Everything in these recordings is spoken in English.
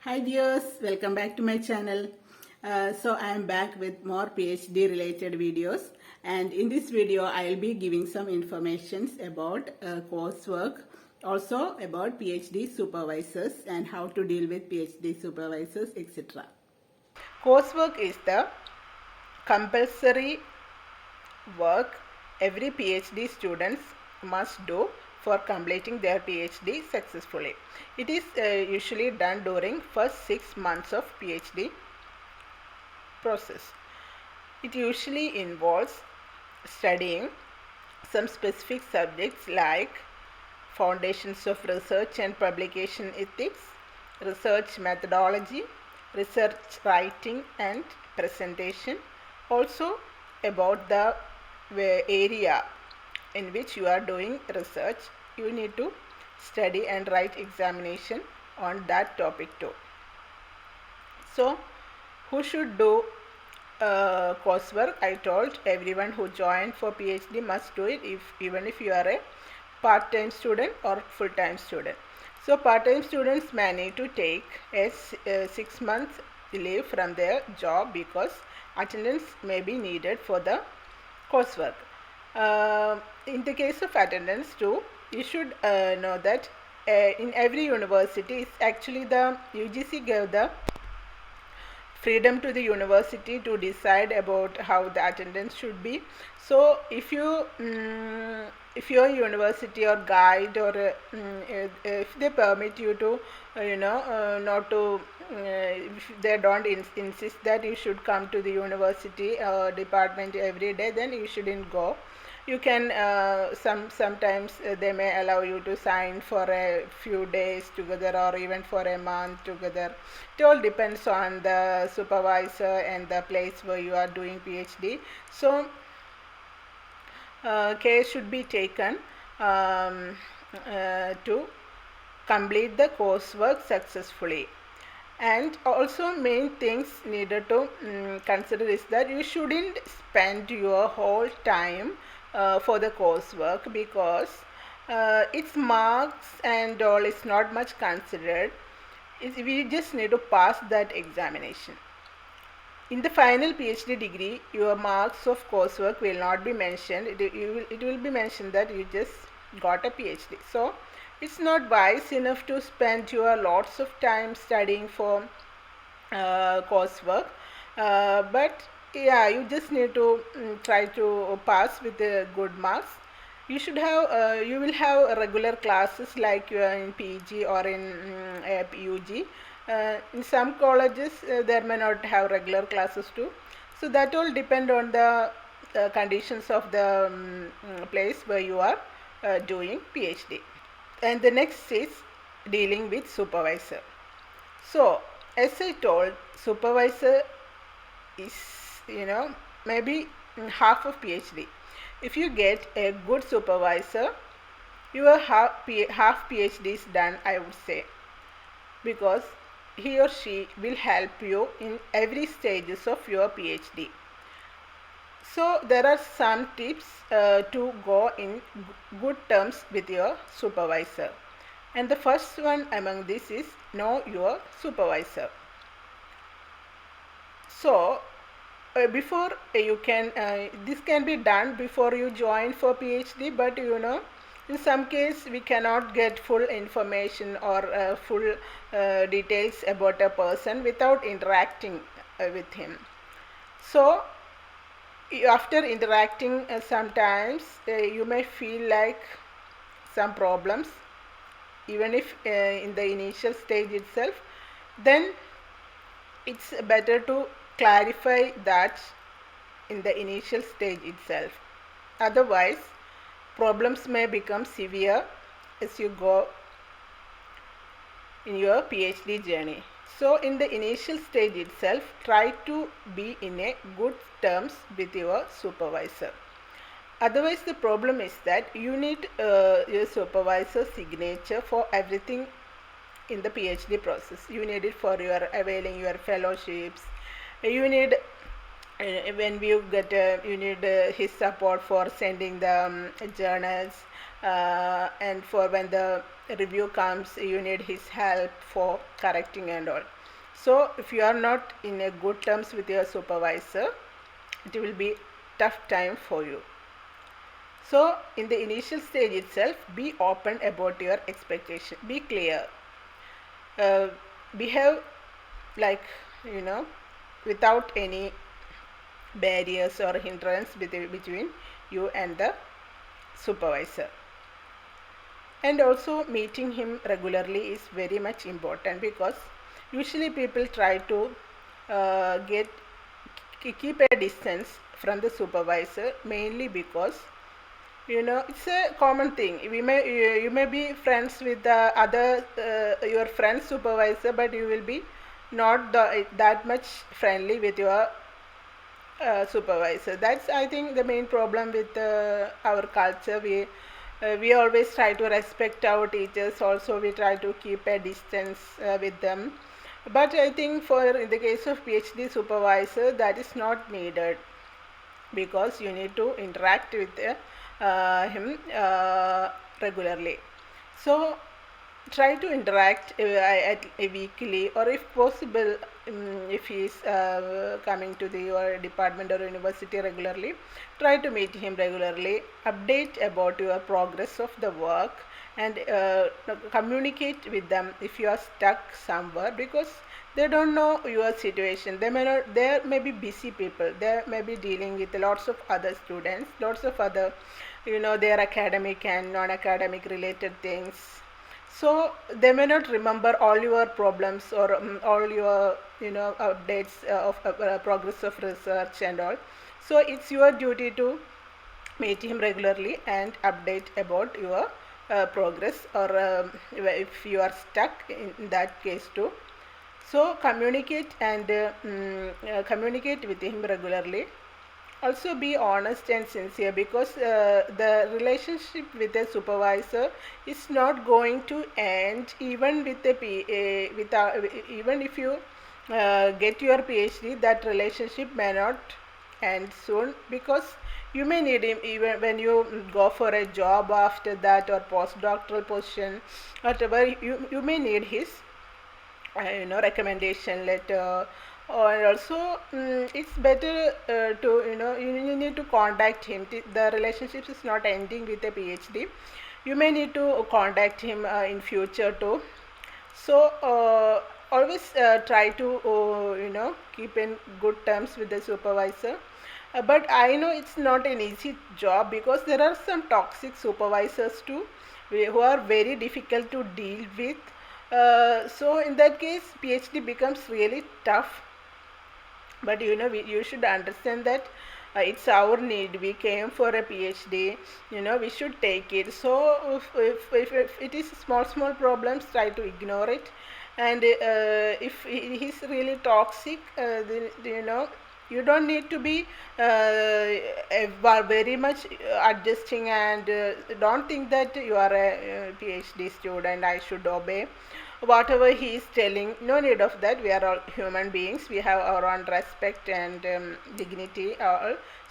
Hi dears, welcome back to my channel. So I am back with more PhD related videos, and in this video I will be giving some informations about coursework, also about PhD supervisors and how to deal with PhD supervisors, etc. Coursework is the compulsory work every PhD students must do for completing their PhD successfully. It is usually done during first 6 months of PhD process. It usually involves studying some specific subjects like foundations of research and publication ethics, research methodology, research writing and presentation. Also about the area in which you are doing research, you need to study and write examination on that topic too. So who should do coursework? I told everyone who joined for PhD must do it, even if you are a part-time student or full-time student. So part-time students may need to take a 6 months leave from their job because attendance may be needed for the coursework. In the case of attendance too, you should know that in every university, it's actually the UGC gave the freedom to the university to decide about how the attendance should be. So if your university or guide or if they permit you to not to if they don't insist that you should come to the university department every day, then you shouldn't go. You can sometimes they may allow you to sign for a few days together or even for a month together. It all depends on the supervisor and the place where you are doing PhD. So care should be taken to complete the coursework successfully. And also main things needed to consider is that you shouldn't spend your whole time for the coursework because its marks and all is not much considered. We just need to pass that examination. In the final PhD degree, your marks of coursework will not be mentioned. It will be mentioned that you just got a PhD. So it's not wise enough to spend your lots of time studying for coursework, but yeah, you just need to try to pass with good marks. You should have you will have regular classes like you are in PG or in UG. In some colleges there may not have regular classes too, so that all depend on the conditions of the place where you are doing PhD. And the next is dealing with supervisor. So as I told, supervisor is maybe half of PhD. If you get a good supervisor, your half PhD is done, I would say, because he or she will help you in every stages of your PhD. So there are some tips to go in good terms with your supervisor. And the first one among this is know your supervisor. So before you can this can be done before you join for PhD, but in some case we cannot get full information or full details about a person without interacting with him. So after interacting sometimes you may feel like some problems, even if in the initial stage itself, then it's better to clarify that in the initial stage itself. Otherwise problems may become severe as you go in your PhD journey. So in the initial stage itself, try to be in a good terms with your supervisor. Otherwise the problem is that you need your supervisor's signature for everything in the PhD process. You need it for your availing your fellowships. You need when you get you need his support for sending the journals, and for when the review comes you need his help for correcting and all. So if you are not in a good terms with your supervisor, it will be tough time for you. So in the initial stage itself, be open about your expectation, be clear, behave like, without any barriers or hindrance between you and the supervisor. And also meeting him regularly is very much important, because usually people try to keep a distance from the supervisor, mainly because it's a common thing. You may be friends with the other your friend's supervisor, but you will be not that much friendly with your supervisor. That's, I think, the main problem with our culture. We always try to respect our teachers. Also, we try to keep a distance with them. But I think in the case of PhD supervisor, that is not needed, because you need to interact with him regularly. So try to interact at a weekly, or if possible, if he is coming to your department or university regularly, try to meet him regularly, update about your progress of the work, and communicate with them if you are stuck somewhere, because they don't know your situation. There may be busy people, they may be dealing with lots of other students, lots of other their academic and non-academic related things. So they may not remember all your problems, or all your updates of progress of research and all. So it's your duty to meet him regularly and update about your progress, or if you are stuck in that case too. So communicate and communicate with him regularly. Also be honest and sincere, because the relationship with a supervisor is not going to end even with even if you get your PhD. That relationship may not end soon, because you may need him even when you go for a job after that, or postdoctoral position, whatever. You may need his recommendation letter. Or also it's better to you need to contact him. The relationship is not ending with a PhD. You may need to contact him in future too. So always try to keep in good terms with the supervisor. But I know it's not an easy job, because there are some toxic supervisors too, who are very difficult to deal with. So in that case, PhD becomes really tough. But you should understand that it's our need. We came for a PhD. We should take it. So if it is small problems, try to ignore it. And if he's really toxic, then you don't need to be very much adjusting, and don't think that you are a PhD student, I should obey whatever he is telling. No need of that. We are all human beings. We have our own respect and dignity.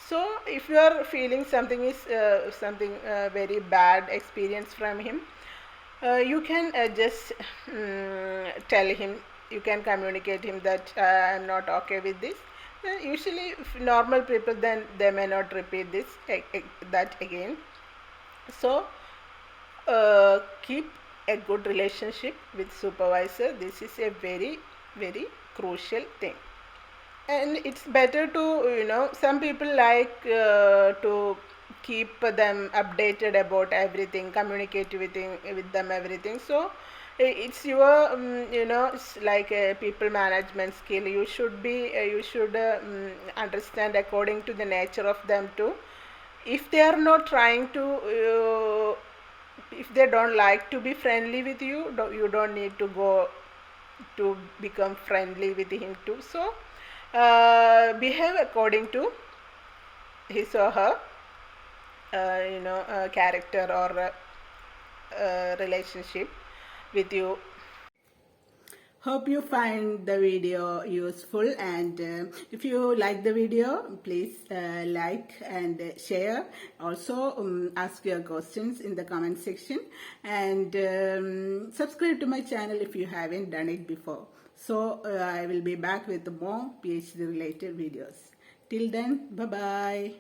So if you are feeling something is something very bad experience from him, you can just tell him. You can communicate him that I am not okay with this. Usually normal people, then they may not repeat this that again. So keep a good relationship with supervisor. This is a very crucial thing. And it's better to some people like to keep them updated about everything, communicate with them everything. So it's your it's like a people management skill. You should understand according to the nature of them too. If they are not trying to if they don't like to be friendly with you, you don't need to go to become friendly with him too. So behave according to his or her character or relationship with you. Hope you find the video useful, and if you like the video, please like and share. Also ask your questions in the comment section, and subscribe to my channel if you haven't done it before. So I will be back with more PhD related videos. Till then, bye bye.